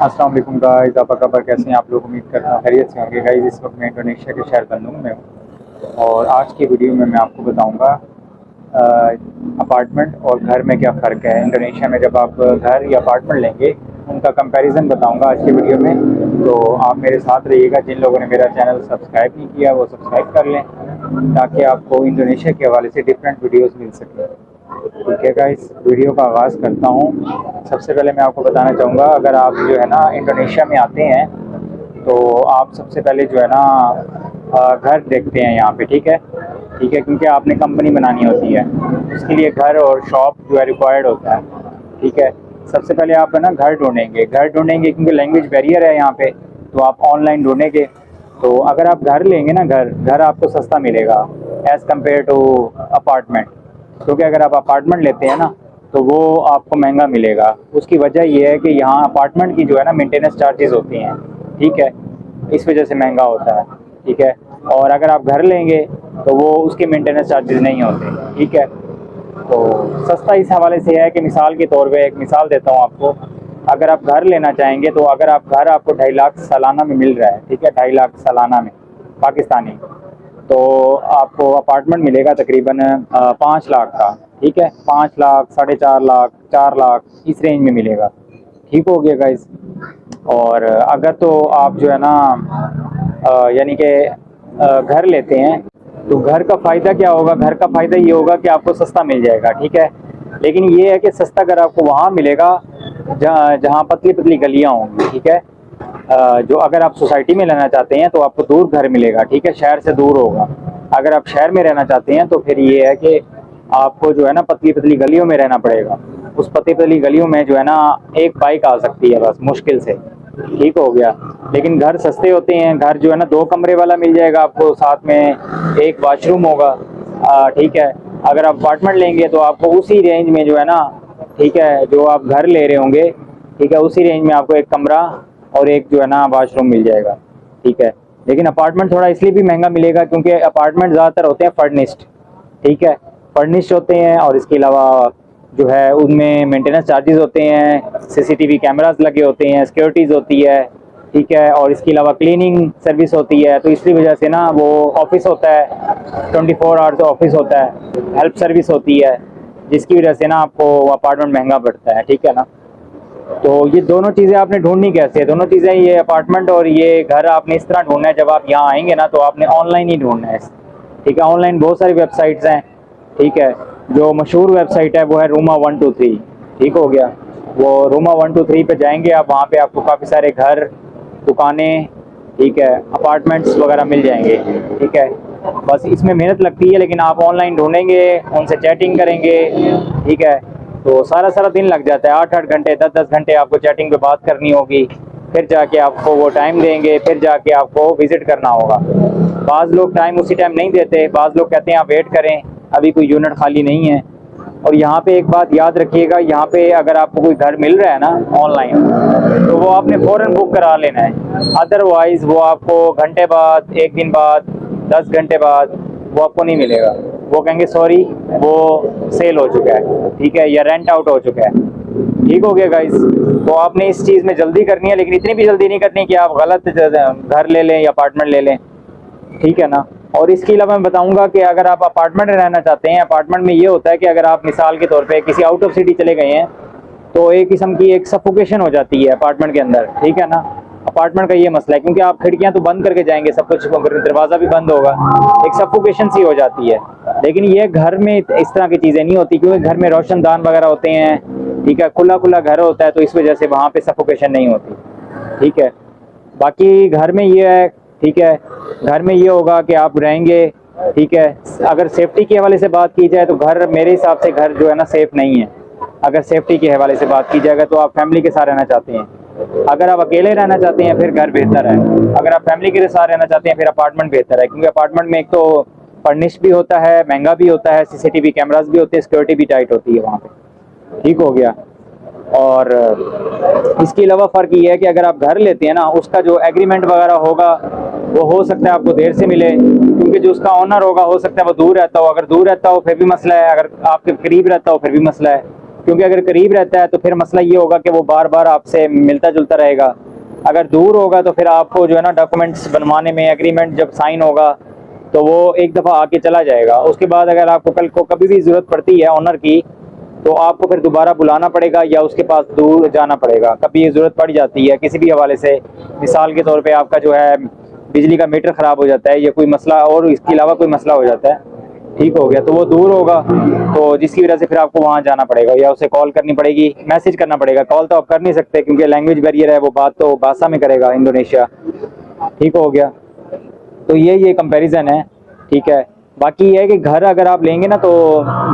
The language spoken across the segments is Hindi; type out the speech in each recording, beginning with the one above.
अस्सलाम वालेकुम गाइस, आप खबर कैसे हैं आप लोग। उम्मीद करता हूँ खैरियत से होंगे। गाइस इस वक्त मैं इंडोनेशिया के शहर बंदूंग में हूँ और आज की वीडियो में मैं आपको बताऊंगा अपार्टमेंट और घर में क्या फ़र्क है। इंडोनेशिया में जब आप घर या अपार्टमेंट लेंगे उनका कंपैरिजन बताऊंगा आज की वीडियो में। तो आप मेरे साथ रहिएगा। जिन लोगों ने मेरा चैनल सब्सक्राइब नहीं किया वो सब्सक्राइब कर लें ताकि आपको इंडोनेशिया के हवाले से डिफरेंट वीडियोज़ मिल सकें। ठीक है गाइस, वीडियो का आगाज़ करता हूँ। सबसे पहले मैं आपको बताना चाहूँगा, अगर आप जो है ना इंडोनेशिया में आते हैं तो आप सबसे पहले जो है ना घर देखते हैं यहाँ पे। ठीक है, ठीक है, क्योंकि आपने कंपनी बनानी होती है, उसके लिए घर और शॉप जो है रिक्वायर्ड होता है। ठीक है, सबसे पहले आप है ना घर ढूंढेंगे क्योंकि लैंग्वेज बैरियर है यहाँ पे, तो आप ऑनलाइन ढूंढेंगे। तो अगर आप घर लेंगे ना, घर घर आपको सस्ता मिलेगा एज़ कम्पेयर टू अपार्टमेंट। क्योंकि अगर आप अपार्टमेंट लेते हैं ना तो वो आपको महंगा मिलेगा। उसकी वजह ये है कि यहाँ अपार्टमेंट की जो है ना मेंटेनेंस चार्जेस होती हैं। ठीक है, इस वजह से महंगा होता है। ठीक है, और अगर आप घर लेंगे तो वो उसके मेंटेनेंस चार्जेस नहीं होते। ठीक है, तो सस्ता इस हवाले से है कि मिसाल के तौर पे एक मिसाल देता हूँ आपको। अगर आप घर लेना चाहेंगे तो अगर आप घर आपको 2.5 लाख सालाना में मिल रहा है, ठीक है, 2.5 लाख सालाना में पाकिस्तानी, तो आपको अपार्टमेंट मिलेगा तकरीबन 5 लाख का। ठीक है, 5 लाख, 4.5 लाख, 4 लाख इस रेंज में मिलेगा। ठीक हो गया गाइस। और अगर तो आप जो है ना यानी कि घर लेते हैं तो घर का फ़ायदा क्या होगा। घर का फ़ायदा ये होगा कि आपको सस्ता मिल जाएगा। ठीक है, लेकिन ये है कि सस्ता घर आपको वहाँ मिलेगा जहाँ जहाँ पतली पतली गलियाँ होंगी। ठीक है, जो अगर आप सोसाइटी में रहना चाहते हैं तो आपको दूर घर मिलेगा। ठीक है, शहर से दूर होगा। अगर आप शहर में रहना चाहते हैं तो फिर ये है कि आपको जो है ना पतली पतली गलियों में रहना पड़ेगा। उस पतली पतली गलियों में जो है ना एक बाइक आ सकती है बस, मुश्किल से। ठीक हो गया, लेकिन घर सस्ते होते हैं। घर जो है ना 2 कमरे वाला मिल जाएगा आपको, साथ में एक वाशरूम होगा। ठीक है, अगर आप अपार्टमेंट लेंगे तो आपको उसी रेंज में जो है ना, ठीक है, जो आप घर ले रहे होंगे, ठीक है, उसी रेंज में आपको एक कमरा और एक जो है ना वाशरूम मिल जाएगा। ठीक है, लेकिन अपार्टमेंट थोड़ा इसलिए भी महंगा मिलेगा क्योंकि अपार्टमेंट ज़्यादातर होते हैं फर्निश्ड। ठीक है, फर्निश्ड होते हैं और इसके अलावा जो है उनमें मेंटेनेंस चार्जेस होते हैं, सीसीटीवी कैमरास लगे होते हैं, सिक्योरिटीज़ होती है। ठीक है, और इसके अलावा क्लीनिंग सर्विस होती है। तो इसकी वजह से ना वो ऑफिस होता है, 24 आवर्स ऑफिस होता है, हेल्प सर्विस होती है, जिसकी वजह से ना आपको अपार्टमेंट महंगा पड़ता है। ठीक है ना, तो ये दोनों चीज़ें आपने ढूंढनी कैसे है। दोनों चीज़ें, ये अपार्टमेंट और ये घर, आपने इस तरह ढूंढना है जब आप यहाँ आएंगे ना तो आपने ऑनलाइन ही ढूंढना है। ठीक है, ऑनलाइन बहुत सारी वेबसाइट्स हैं। ठीक है, जो मशहूर वेबसाइट है वो है रूमा 123। ठीक हो गया, वो रूमा 123 पे जाएंगे आप, वहाँ पे आपको काफ़ी सारे घर, दुकानें, ठीक है, अपार्टमेंट्स वगैरह मिल जाएंगे। ठीक है, बस इसमें मेहनत लगती है, लेकिन आप ऑनलाइन ढूंढेंगे, उनसे चैटिंग करेंगे। ठीक है, तो सारा सारा दिन लग जाता है, 8-8 घंटे, 10-10 घंटे आपको चैटिंग पे बात करनी होगी। फिर जाके आपको वो टाइम देंगे, फिर जाके आपको विज़िट करना होगा। बाज़ लोग टाइम उसी टाइम नहीं देते, बाज़ लोग कहते हैं आप वेट करें, अभी कोई यूनिट खाली नहीं है। और यहाँ पे एक बात याद रखिएगा, यहाँ पे अगर आपको कोई घर मिल रहा है ना ऑनलाइन तो वो आपने फ़ौरन बुक करा लेना है। अदरवाइज़ वो आपको घंटे बाद, एक दिन बाद, 10 घंटे बाद वो आपको नहीं मिलेगा। वो कहेंगे सॉरी, वो सेल हो चुका है। ठीक है, या रेंट आउट हो चुका है। ठीक हो गया गाइस। तो आपने इस चीज़ में जल्दी करनी है, लेकिन इतनी भी जल्दी नहीं करनी कि आप गलत घर ले लें या अपार्टमेंट ले लें। ठीक है ना, और इसके अलावा मैं बताऊंगा कि अगर आप अपार्टमेंट में रहना चाहते हैं, अपार्टमेंट में ये होता है कि अगर आप मिसाल के तौर पे किसी आउट ऑफ सिटी चले गए हैं तो एक किस्म की एक सफोकेशन हो जाती है अपार्टमेंट के अंदर। ठीक है ना, अपार्टमेंट का ये मसला है, क्योंकि आप खिड़कियां तो बंद करके जाएंगे, सब कुछ, दरवाज़ा भी बंद होगा, एक सफोकेशन सी हो जाती है। लेकिन ये घर में इस तरह की चीज़ें नहीं होती, क्योंकि घर में रोशनदान वगैरह होते हैं। ठीक है, खुला खुला घर होता है, तो इस वजह से वहाँ पे सफोकेशन नहीं होती। ठीक है, बाकी घर में ये है, ठीक है, घर में ये होगा कि आप रहेंगे। ठीक है, अगर सेफ्टी के हवाले से बात की जाए तो घर, मेरे हिसाब से घर जो है ना सेफ़ नहीं है। अगर सेफ्टी के हवाले से बात की जाएगा तो आप फैमिली के साथ रहना चाहते हैं, अगर आप अकेले रहना चाहते हैं फिर घर बेहतर है। अगर आप फैमिली के साथ रहना चाहते हैं फिर अपार्टमेंट बेहतर है, क्योंकि अपार्टमेंट में एक तो फर्निश भी होता है, महंगा भी होता है, सीसीटीवी कैमरास भी होते हैं, सिक्योरिटी भी टाइट होती है वहाँ पे। ठीक हो गया, और इसके अलावा फ़र्क ये है कि अगर आप घर लेते हैं ना, उसका जो एग्रीमेंट वगैरह होगा वो हो सकता है आपको देर से मिले, क्योंकि जो उसका ओनर होगा हो सकता है वो दूर रहता हो। अगर दूर रहता हो फिर भी मसला है, अगर आपके करीब रहता हो फिर भी मसला है, क्योंकि अगर करीब रहता है तो फिर मसला ये होगा कि वो बार बार आपसे मिलता जुलता रहेगा। अगर दूर होगा तो फिर आपको जो है ना डॉक्यूमेंट्स बनवाने में, एग्रीमेंट जब साइन होगा तो वो एक दफ़ा आके चला जाएगा। उसके बाद अगर आपको कल को कभी भी ज़रूरत पड़ती है ऑनर की, तो आपको फिर दोबारा बुलाना पड़ेगा या उसके पास दूर जाना पड़ेगा। कभी ये ज़रूरत पड़ जाती है किसी भी हवाले से, मिसाल के तौर पे आपका जो है बिजली का मीटर ख़राब हो जाता है या कोई मसला और इसके अलावा कोई मसला हो जाता है, ठीक हो गया, तो वो दूर होगा, तो जिसकी वजह से फिर आपको वहाँ जाना पड़ेगा या उसे कॉल करनी पड़ेगी, मैसेज करना पड़ेगा। कॉल तो आप कर नहीं सकते क्योंकि लैंग्वेज बैरियर है, वो बात तो भाषा में करेगा इंडोनेशिया, ठीक हो गया। तो ये कंपैरिजन है, ठीक है। बाकी ये है कि घर अगर आप लेंगे ना तो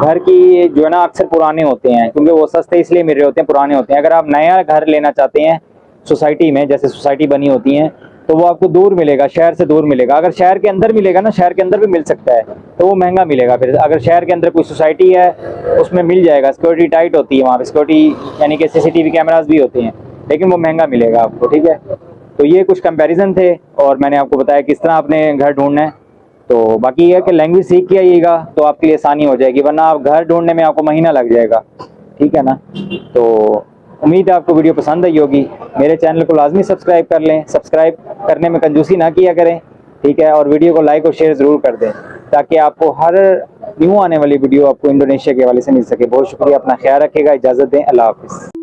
घर की जो है ना अक्सर पुराने होते हैं, क्योंकि वो सस्ते इसलिए मिल रहे होते हैं, पुराने होते हैं। अगर आप नया घर लेना चाहते हैं सोसाइटी में, जैसे सोसाइटी बनी होती हैं, तो वो आपको दूर मिलेगा, शहर से दूर मिलेगा। अगर शहर के अंदर मिलेगा ना, शहर के अंदर भी मिल सकता है, तो वो महंगा मिलेगा। फिर अगर शहर के अंदर कोई सोसाइटी है उसमें मिल जाएगा, सिक्योरिटी टाइट होती है वहाँ पर, सिक्योरिटी यानी कि CCTV कैमराज भी होते हैं, लेकिन वो महंगा मिलेगा आपको, ठीक है। तो ये कुछ कंपैरिजन थे और मैंने आपको बताया किस तरह आपने घर ढूंढना है। तो बाकी ये है कि लैंग्वेज सीख के आइएगा तो आपके लिए आसानी हो जाएगी, वरना आप घर ढूंढने में आपको महीना लग जाएगा, ठीक है ना। तो उम्मीद है आपको वीडियो पसंद आई होगी। मेरे चैनल को लाजमी सब्सक्राइब कर लें, सब्सक्राइब करने में कंजूसी ना किया करें, ठीक है। और वीडियो को लाइक और शेयर ज़रूर कर दें ताकि आपको हर न्यू आने वाली वीडियो आपको इंडोनेशिया के हवाले से मिल सके। बहुत शुक्रिया, अपना ख्याल रखिएगा, इजाज़त दें, अल्लाह हाफ़िज़।